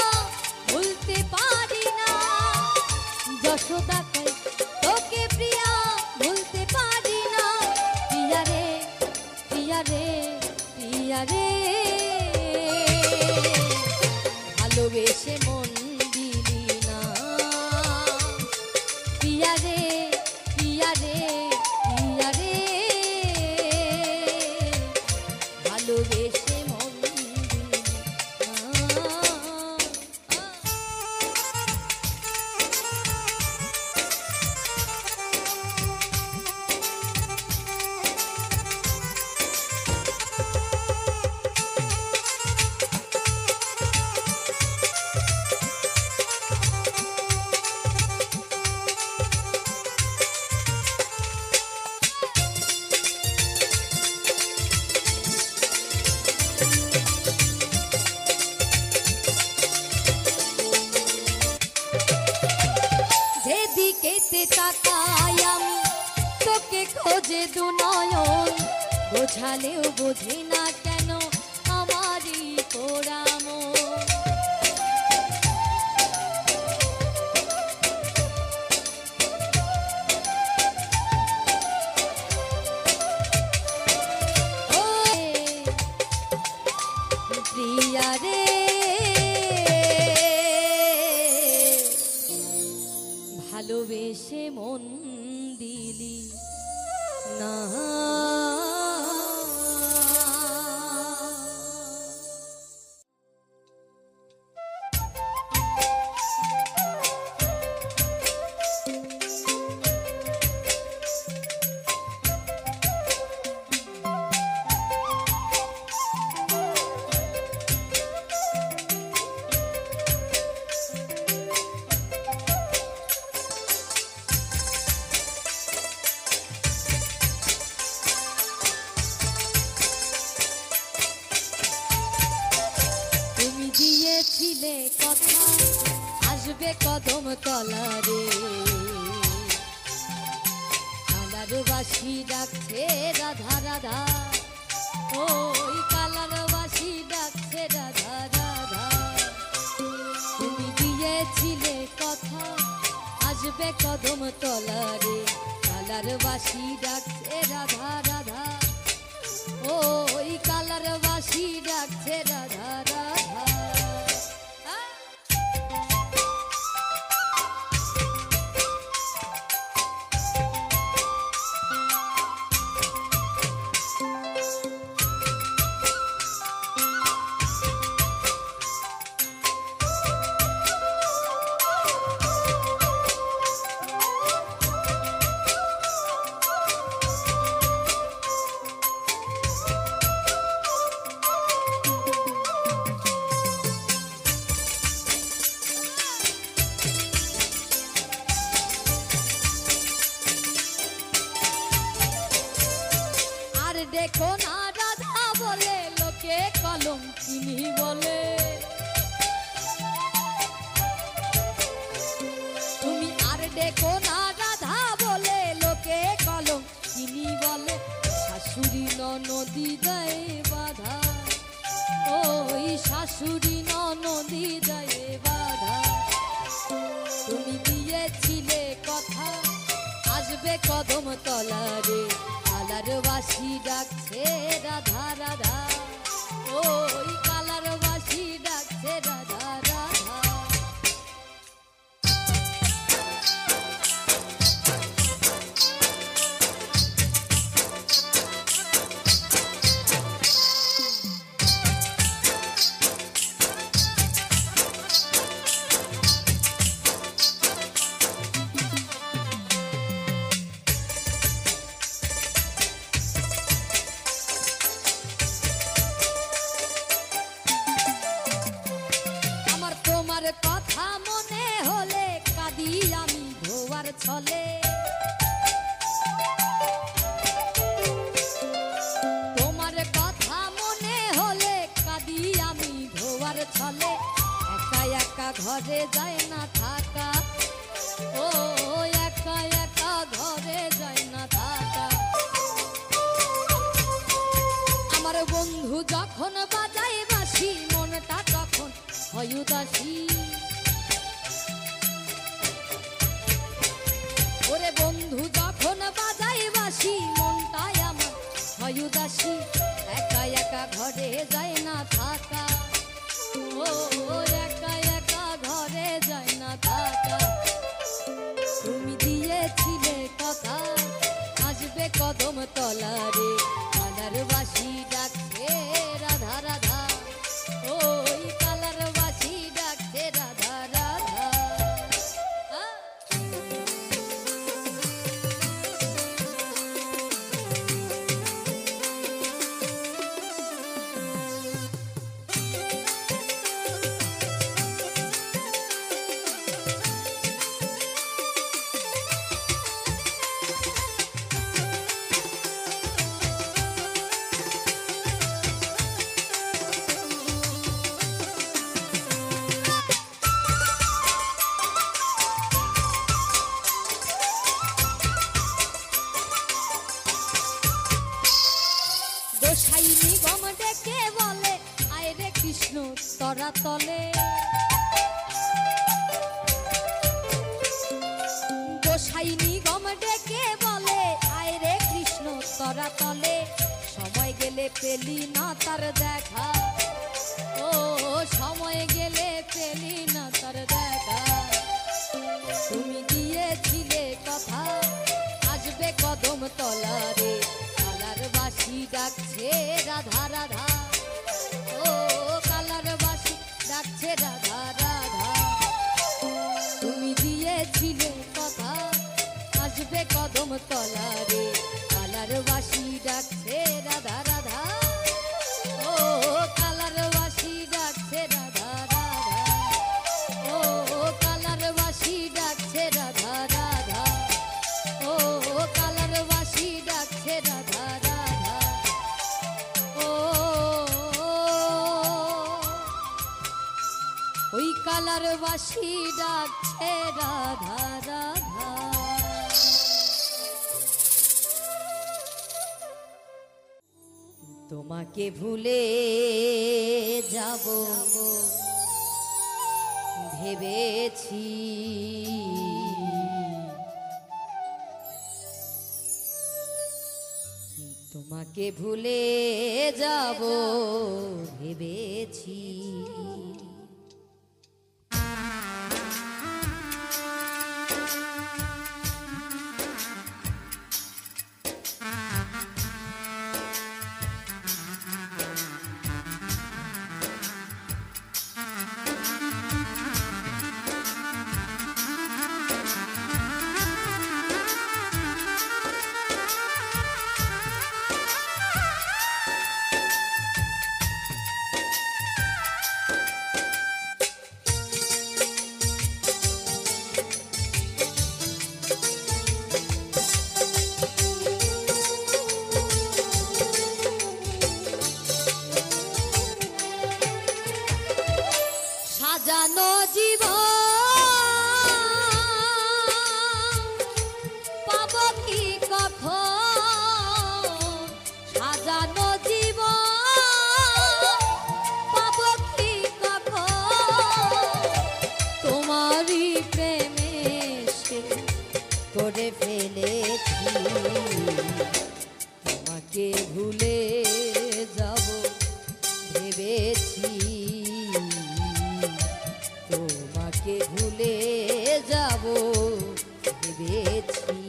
ভুলতে পারি না, যশোদা কই তোকে প্রিয়া ভুলতে পারি না। প্রিয়া রে প্রিয়া রে প্রিয়া রে, ভালোবেসে মন দিলি না। প্রিয়া রে প্রিয়া রে প্রিয়া রে, ভালোবেসে মন দিলি না। যেদিকেতে তাকাই আমি তোকে খোঁজে দু নয়ন, বোঝালেও বোঝে না কেন আমারই পোড়া মন। ও প্রিয়া রে, ভালোবেসে মন দিলি না। দিয়েছিলে কথা আসবে কদম তলারে, কালার বাসি ডাকছে রাধা রাধা, ওই কালার বাসি ডাকছে রাধা রাধা। তুমি দিয়েছিলে কথা আসবে কদম তলারে, কালার বাসি ডাকছে রাধা রাধা, ওই কালার বাসি ডাকছে রাধা রাধা। দেখো না রাধা বলে লোকে কলম চিনি বলে, তুমি আর দেখো না রাধা বলে লোকে কলম চিনি বলে। শাশুড়ি ননদি দেয় বাধা, ওই শাশুড়ি ননদি দেয় আসবে কদম তলারে কালার বাসি ডাকছে রাধা রাধা ওই কালার বাসি ডাকছে রাধা রাধা তোমার কথা মনে হলে কাঁদি আমি ধোয়ার ছলে তোমার কথা মনে হলে কাঁদি আমি ধোয়ার ছলে একা একা ঘরে যায় না থাকা ও একা একা ঘরে যায় না থাকা আমার বন্ধু যখন বাজায় বাঁশি মনটা তখন হয় উদাসী ওরে বন্ধু যখন বাজায় বাঁশি মনটাই আমার হয় উদাসী একা একা ঘরে যায় না থাকা ও একা একা ঘরে যায় না থাকা তুমি দিয়েছিলে কথা আসবে কদম তলারে কালার বাসি ডাকছে রাধা রাধা ওই কালার বাসি ডাকছে রাধা রাধা গোসাই নিগম ডেকে বলে আয় রে কৃষ্ণ তরা তলে গোসাই নিগম ডেকে বলে আয় রে কৃষ্ণ তরা তলে সময় গেলে পেলি না তার দেখা ও সময় গেলে পেলি না তার দেখা তুমি দিয়েছিলে কথা আসবে কদম তলারে কালার বাসি ডাকছে রাধা রাধা ও কালার বাসি ডাকছে রাধা রাধা তুমি দিয়েছিলে কথা আসবে কদম তলারে কালার বাসি ডাকছে রাধা রাধা ও কালার বাসি ডাকছে রাধা রাধা ও কালার বাসি ডাকছে রাধা রাধা ও কালার বাসি ডাকছে রাধা রাধা ও ওই কালার বাসি ডাকছে রাধা রাধা তোমাকে ভুলে যাব ভেবেছি তোমাকে ভুলে যাব ভেবেছি সাজানো জীবন পাব কি কখন সাজানো জীবন পাব কি কখন তোমারই প্রেমে সে করে ফেলেছি তোমাকে ভুলে যাব ভেবেছি তোমাকে ভুলে যাব ভেবেছি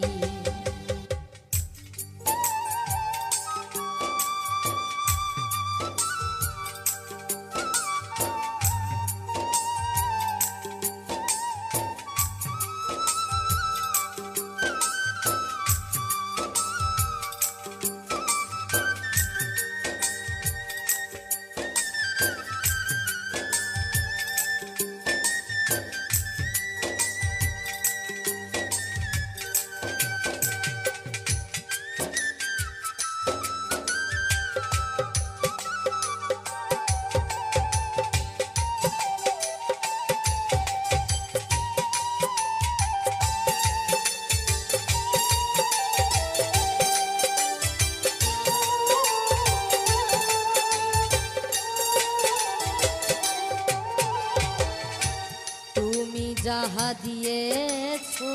যাহা দিয়েছো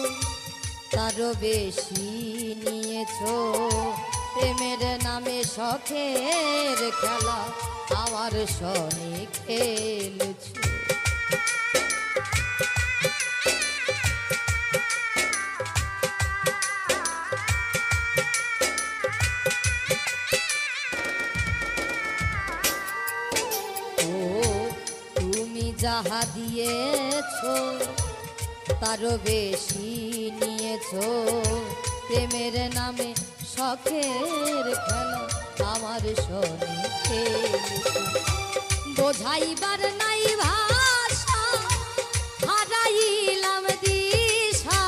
তারও বেশি নিয়েছো প্রেমের নামে শখের খেলা আমার সনে খেলছো যাহা দিয়েছো তারও বেশি নিয়েছো প্রেমের নামে শখের খেলা আমার সনে খেলছো বোঝাইবার নাই ভাষা হারাইলাম দিশা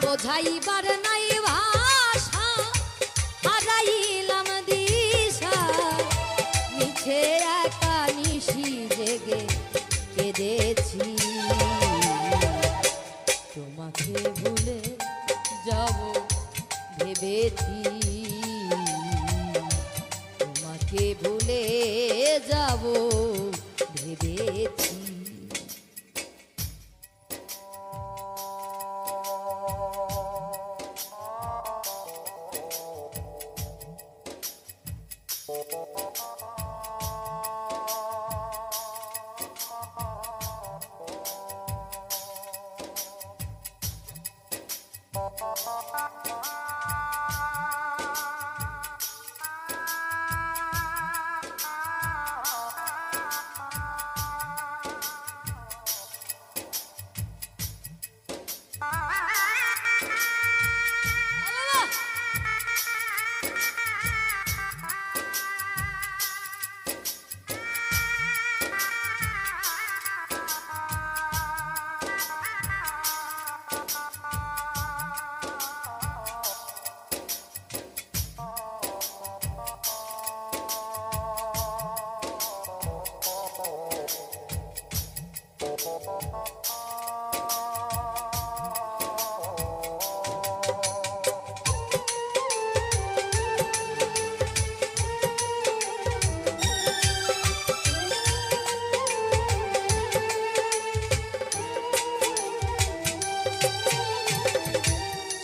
বোঝাইবার নাই ভাষা হারাইলাম দিশা মিছে একা নিশি জেগে কেঁদেছি তোমাকে ভুলে যাব ভেবেছি তোমাকে ভুলে যাব ভেবেছি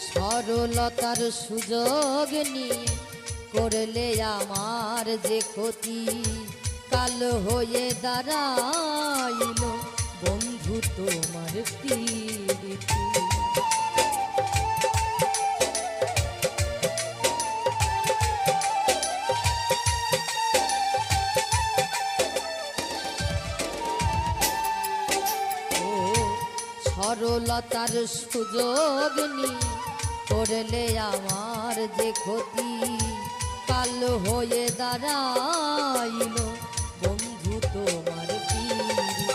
সরলতার সুযোগ নিয়ে করলে আমার যে ক্ষতি কাল হয়ে দাঁড়াইল বন্ধু তোমার প্রীতি সরলতার সুযোগ নিয়ে করলে আমার যে ক্ষতি কাল হয়ে দাঁড়াইল বন্ধু তোমার প্রীতি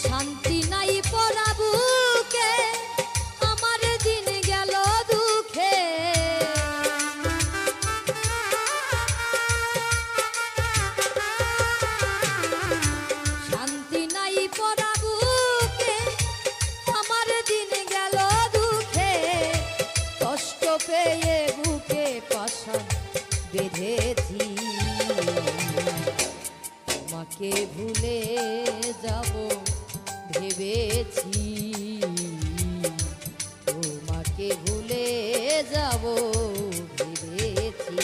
শান্তি নাই পরাবুকে আমার দিন গেল দুঃখে শান্তি নাই পরাবুকে আমার দিন গেল দুঃখে কষ্ট পেয়ে বুকে পাশান বেঁধেছি তোমাকে ভুলে যাব ভেবেছি, তোমাকে ভুলে যাব ভেবেছি।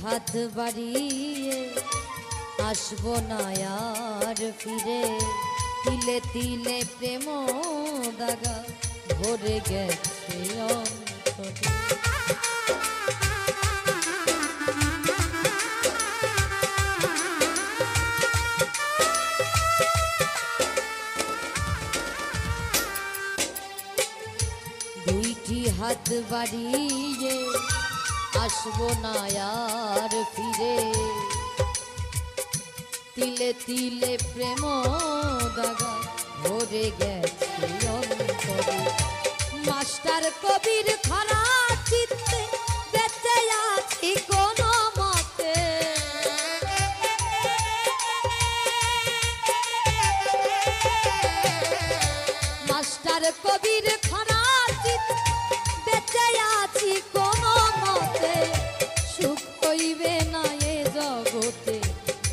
হাত বাড়িয়ে আসবো না আর ফিরে, তিলে তিলে প্রেম দাগা ভরে গেছে অন্তরে। দুইটি হাত বাড়িয়ে আসবো না আর ফিরে, তিলে তিলে প্রেম দাগা ভরে গেছে অন্তরে। মাস্টার কবির খরা চিত্তে বেঁচে আছি কোনো মতে, মাস্টার কবির খরা চিত্তে বেঁচে আছি কোনো মতে, সুখ হইবে না এ জগতে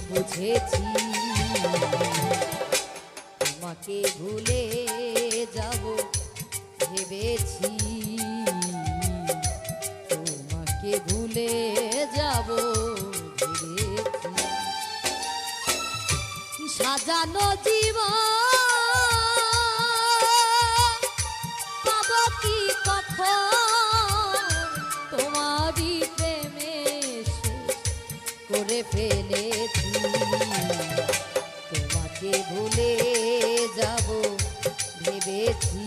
বুঝেছি, তোমাকে ভুলে যাব ভেবেছি, তোমাকে ভুলে যাব ভেবেছি। সাজানো জীবন পাবো কি কখন, তোমারই প্রেমে করে ফেলেছি, তোমাকে ভুলে যাব ভেবেছি,